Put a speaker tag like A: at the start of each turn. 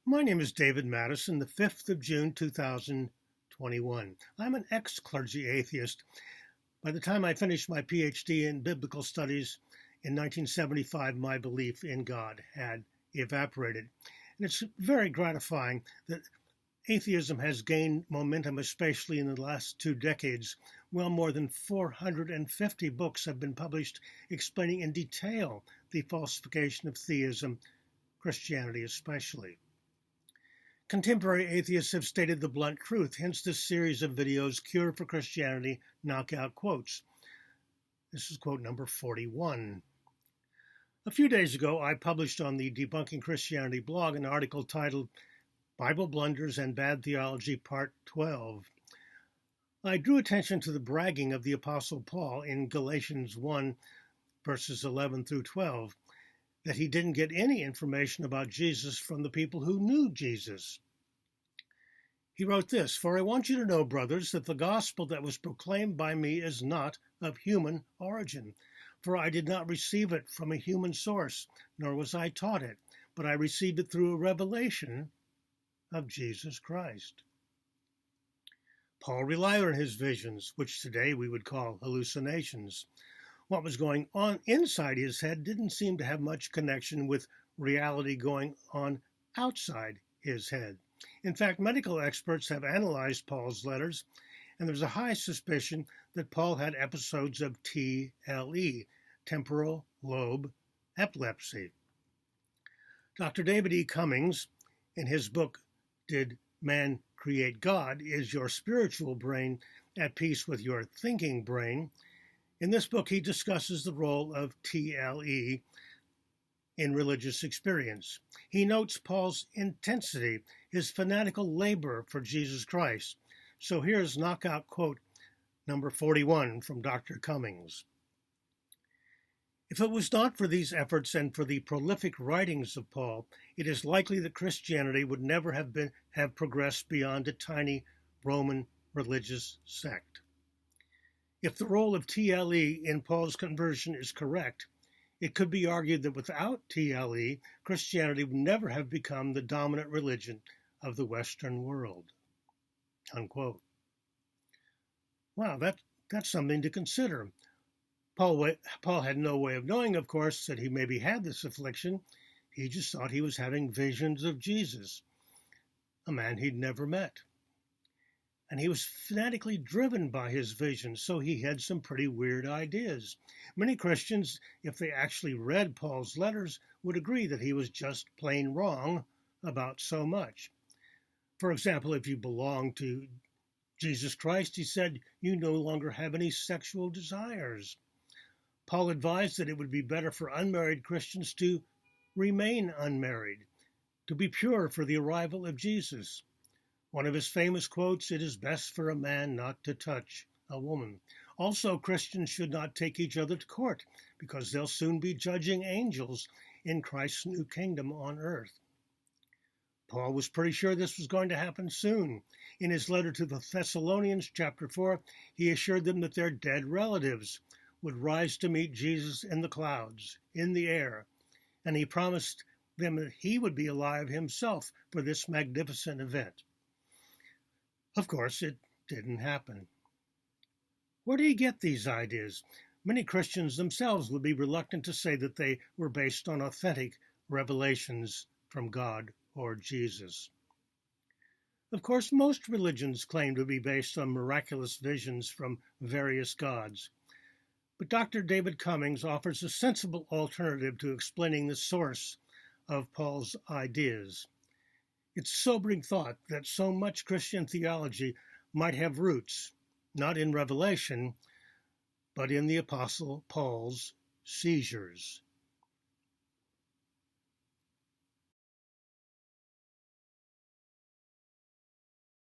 A: My name is David Madison, the 5th of June, 2021. I'm an ex-clergy atheist. By the time I finished my PhD in biblical studies in 1975, my belief in God had evaporated. And it's very gratifying that atheism has gained momentum, especially in the last 2 decades. Well, more than 450 books have been published explaining in detail the falsification of theism, Christianity especially. Contemporary atheists have stated the blunt truth, hence this series of videos, Cure for Christianity, Knockout Quotes. This is quote number 41. A few days ago, I published on the Debunking Christianity blog an article titled Bible Blunders and Bad Theology, Part 12. I drew attention to the bragging of the Apostle Paul in Galatians 1, verses 11 through 12, that he didn't get any information about Jesus from the people who knew Jesus. He wrote this, "For I want you to know, brothers, that the gospel that was proclaimed by me is not of human origin. For I did not receive it from a human source, nor was I taught it, but I received it through a revelation of Jesus Christ." Paul relied on his visions, which today we would call hallucinations. What was going on inside his head didn't seem to have much connection with reality going on outside his head. In fact, medical experts have analyzed Paul's letters, and there's a high suspicion that Paul had episodes of TLE, Temporal Lobe Epilepsy. Dr. David E. Cummings, in his book, Did Man Create God? Is Your Spiritual Brain at Peace with Your Thinking Brain? In this book, he discusses the role of TLE in religious experience. He notes Paul's intensity, his fanatical labor for Jesus Christ. So here's knockout quote number 41 from Dr. Cummings. "If it was not for these efforts and for the prolific writings of Paul, it is likely that Christianity would never have progressed beyond a tiny Roman religious sect. If the role of TLE in Paul's conversion is correct, it could be argued that without TLE, Christianity would never have become the dominant religion of the Western world." Unquote. Wow, that's something to consider. Paul had no way of knowing, of course, that he maybe had this affliction. He just thought he was having visions of Jesus, a man he'd never met. And he was fanatically driven by his visions, so he had some pretty weird ideas. Many Christians, if they actually read Paul's letters, would agree that he was just plain wrong about so much. For example, if you belong to Jesus Christ, he said, you no longer have any sexual desires. Paul advised that it would be better for unmarried Christians to remain unmarried, to be pure for the arrival of Jesus. One of his famous quotes, "It is best for a man not to touch a woman." Also, Christians should not take each other to court, because they'll soon be judging angels in Christ's new kingdom on earth. Paul was pretty sure this was going to happen soon. In his letter to the Thessalonians, chapter 4, he assured them that their dead relatives would rise to meet Jesus in the clouds, in the air, and he promised them that he would be alive himself for this magnificent event. Of course, it didn't happen. Where did he get these ideas? Many Christians themselves would be reluctant to say that they were based on authentic revelations from God or Jesus. Of course, most religions claim to be based on miraculous visions from various gods. But Dr. David Cummings offers a sensible alternative to explaining the source of Paul's ideas. It's sobering thought that so much Christian theology might have roots, not in revelation, but in the Apostle Paul's seizures.